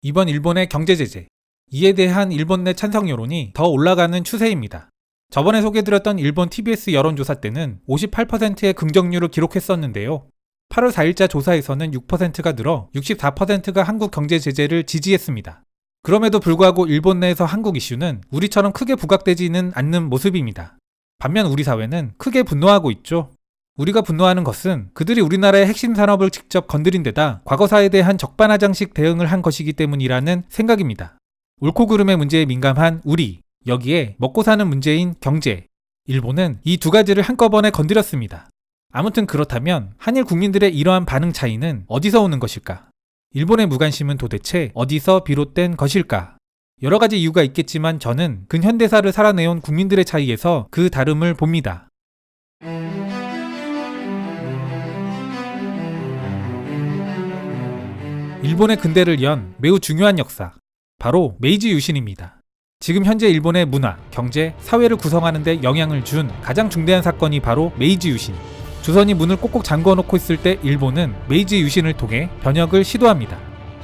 이번 일본의 경제 제재, 이에 대한 일본 내 찬성 여론이 더 올라가는 추세입니다. 저번에 소개드렸던 일본 TBS 여론조사 때는 58%의 긍정률을 기록했었는데요. 8월 4일자 조사에서는 6%가 늘어 64%가 한국 경제 제재를 지지했습니다. 그럼에도 불구하고 일본 내에서 한국 이슈는 우리처럼 크게 부각되지는 않는 모습입니다. 반면 우리 사회는 크게 분노하고 있죠. 우리가 분노하는 것은 그들이 우리나라의 핵심 산업을 직접 건드린 데다 과거사에 대한 적반하장식 대응을 한 것이기 때문이라는 생각입니다. 옳고 그름의 문제에 민감한 우리, 여기에 먹고 사는 문제인 경제, 일본은 이 두 가지를 한꺼번에 건드렸습니다. 아무튼 그렇다면 한일 국민들의 이러한 반응 차이는 어디서 오는 것일까? 일본의 무관심은 도대체 어디서 비롯된 것일까? 여러 가지 이유가 있겠지만 저는 근현대사를 살아내온 국민들의 차이에서 그 다름을 봅니다. 일본의 근대를 연 매우 중요한 역사, 바로 메이지 유신입니다. 지금 현재 일본의 문화, 경제, 사회를 구성하는 데 영향을 준 가장 중대한 사건이 바로 메이지 유신. 조선이 문을 꼭꼭 잠궈놓고 있을 때 일본은 메이지 유신을 통해 변혁을 시도합니다.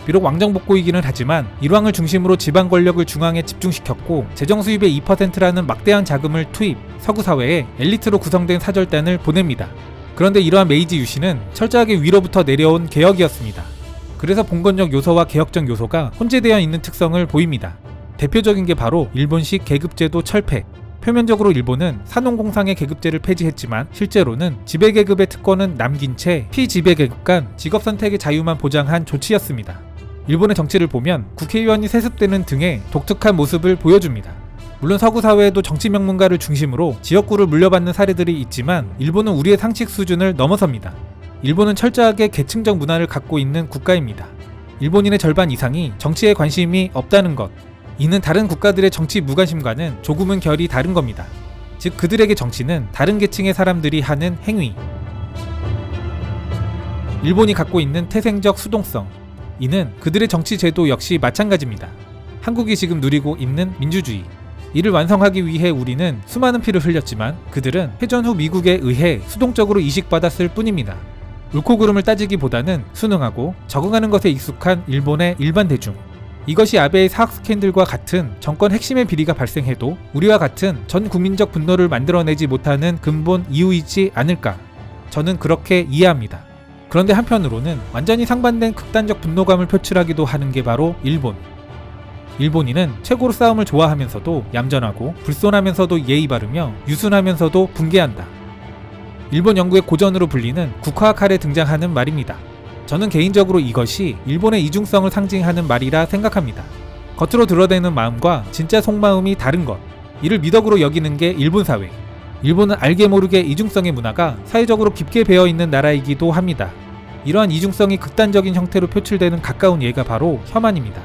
비록 왕정복고이기는 하지만 일왕을 중심으로 지방 권력을 중앙에 집중시켰고 재정 수입의 2%라는 막대한 자금을 투입, 서구 사회에 엘리트로 구성된 사절단을 보냅니다. 그런데 이러한 메이지 유신은 철저하게 위로부터 내려온 개혁이었습니다. 그래서 봉건적 요소와 개혁적 요소가 혼재되어 있는 특성을 보입니다. 대표적인 게 바로 일본식 계급제도 철폐. 표면적으로 일본은 산업공상의 계급제를 폐지했지만 실제로는 지배계급의 특권은 남긴 채 피지배계급 간 직업선택의 자유만 보장한 조치였습니다. 일본의 정치를 보면 국회의원이 세습되는 등의 독특한 모습을 보여줍니다. 물론 서구 사회에도 정치 명문가를 중심으로 지역구를 물려받는 사례들이 있지만 일본은 우리의 상식 수준을 넘어섭니다. 일본은 철저하게 계층적 문화를 갖고 있는 국가입니다. 일본인의 절반 이상이 정치에 관심이 없다는 것. 이는 다른 국가들의 정치 무관심과는 조금은 결이 다른 겁니다. 즉 그들에게 정치는 다른 계층의 사람들이 하는 행위. 일본이 갖고 있는 태생적 수동성. 이는 그들의 정치 제도 역시 마찬가지입니다. 한국이 지금 누리고 있는 민주주의. 이를 완성하기 위해 우리는 수많은 피를 흘렸지만 그들은 패전 후 미국에 의해 수동적으로 이식받았을 뿐입니다. 옳고 그름을 따지기보다는 순응하고 적응하는 것에 익숙한 일본의 일반 대중. 이것이 아베의 사학 스캔들과 같은 정권 핵심의 비리가 발생해도 우리와 같은 전 국민적 분노를 만들어내지 못하는 근본 이유이지 않을까? 저는 그렇게 이해합니다. 그런데 한편으로는 완전히 상반된 극단적 분노감을 표출하기도 하는 게 바로 일본. 일본인은 최고로 싸움을 좋아하면서도 얌전하고 불손하면서도 예의 바르며 유순하면서도 붕괴한다. 일본 연구의 고전으로 불리는 국화 칼에 등장하는 말입니다. 저는 개인적으로 이것이 일본의 이중성을 상징하는 말이라 생각합니다. 겉으로 드러내는 마음과 진짜 속마음이 다른 것. 이를 미덕으로 여기는 게 일본 사회. 일본은 알게 모르게 이중성의 문화가 사회적으로 깊게 배어있는 나라이기도 합니다. 이러한 이중성이 극단적인 형태로 표출되는 가까운 예가 바로 혐한입니다.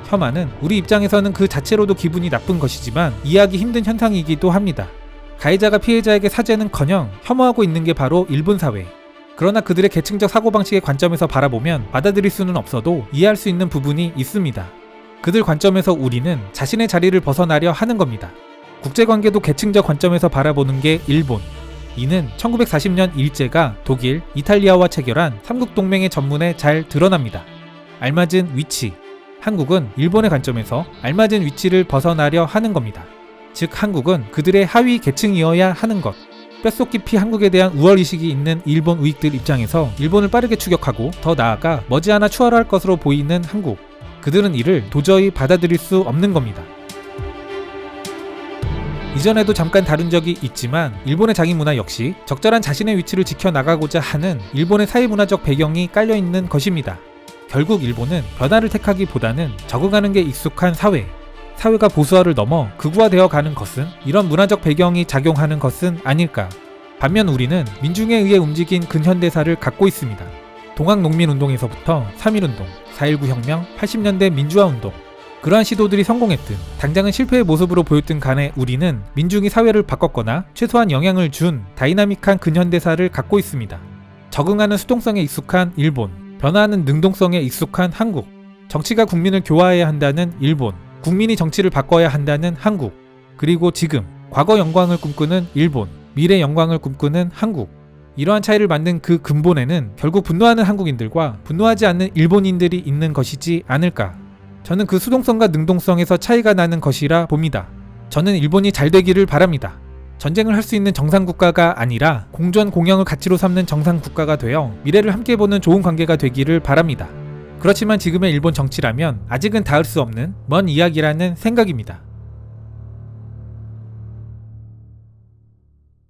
혐한은 우리 입장에서는 그 자체로도 기분이 나쁜 것이지만 이해하기 힘든 현상이기도 합니다. 가해자가 피해자에게 사죄는커녕 혐오하고 있는 게 바로 일본 사회. 그러나 그들의 계층적 사고방식의 관점에서 바라보면 받아들일 수는 없어도 이해할 수 있는 부분이 있습니다. 그들 관점에서 우리는 자신의 자리를 벗어나려 하는 겁니다. 국제관계도 계층적 관점에서 바라보는 게 일본. 이는 1940년 일제가 독일, 이탈리아와 체결한 삼국동맹의 전문에 잘 드러납니다. 알맞은 위치. 한국은 일본의 관점에서 알맞은 위치를 벗어나려 하는 겁니다. 즉 한국은 그들의 하위 계층이어야 하는 것. 뼛속 깊이 한국에 대한 우월의식이 있는 일본 우익들 입장에서 일본을 빠르게 추격하고 더 나아가 머지않아 추월할 것으로 보이는 한국. 그들은 이를 도저히 받아들일 수 없는 겁니다. 이전에도 잠깐 다룬 적이 있지만 일본의 장인문화 역시 적절한 자신의 위치를 지켜나가고자 하는 일본의 사회문화적 배경이 깔려있는 것입니다. 결국 일본은 변화를 택하기보다는 적응하는 게 익숙한 사회. 사회가 보수화를 넘어 극우화되어 가는 것은 이런 문화적 배경이 작용하는 것은 아닐까. 반면 우리는 민중에 의해 움직인 근현대사를 갖고 있습니다. 동학농민운동에서부터 3.1운동, 4.19 혁명, 80년대 민주화운동. 그러한 시도들이 성공했든 당장은 실패의 모습으로 보였든 간에 우리는 민중이 사회를 바꿨거나 최소한 영향을 준 다이나믹한 근현대사를 갖고 있습니다. 적응하는 수동성에 익숙한 일본, 변화하는 능동성에 익숙한 한국. 정치가 국민을 교화해야 한다는 일본. 국민이 정치를 바꿔야 한다는 한국. 그리고 지금 과거 영광을 꿈꾸는 일본, 미래 영광을 꿈꾸는 한국. 이러한 차이를 만든 그 근본에는 결국 분노하는 한국인들과 분노하지 않는 일본인들이 있는 것이지 않을까. 저는 그 수동성과 능동성에서 차이가 나는 것이라 봅니다. 저는 일본이 잘 되기를 바랍니다. 전쟁을 할 수 있는 정상국가가 아니라 공존 공영을 가치로 삼는 정상국가가 되어 미래를 함께 보는 좋은 관계가 되기를 바랍니다. 그렇지만 지금의 일본 정치라면 아직은 닿을 수 없는 먼 이야기라는 생각입니다.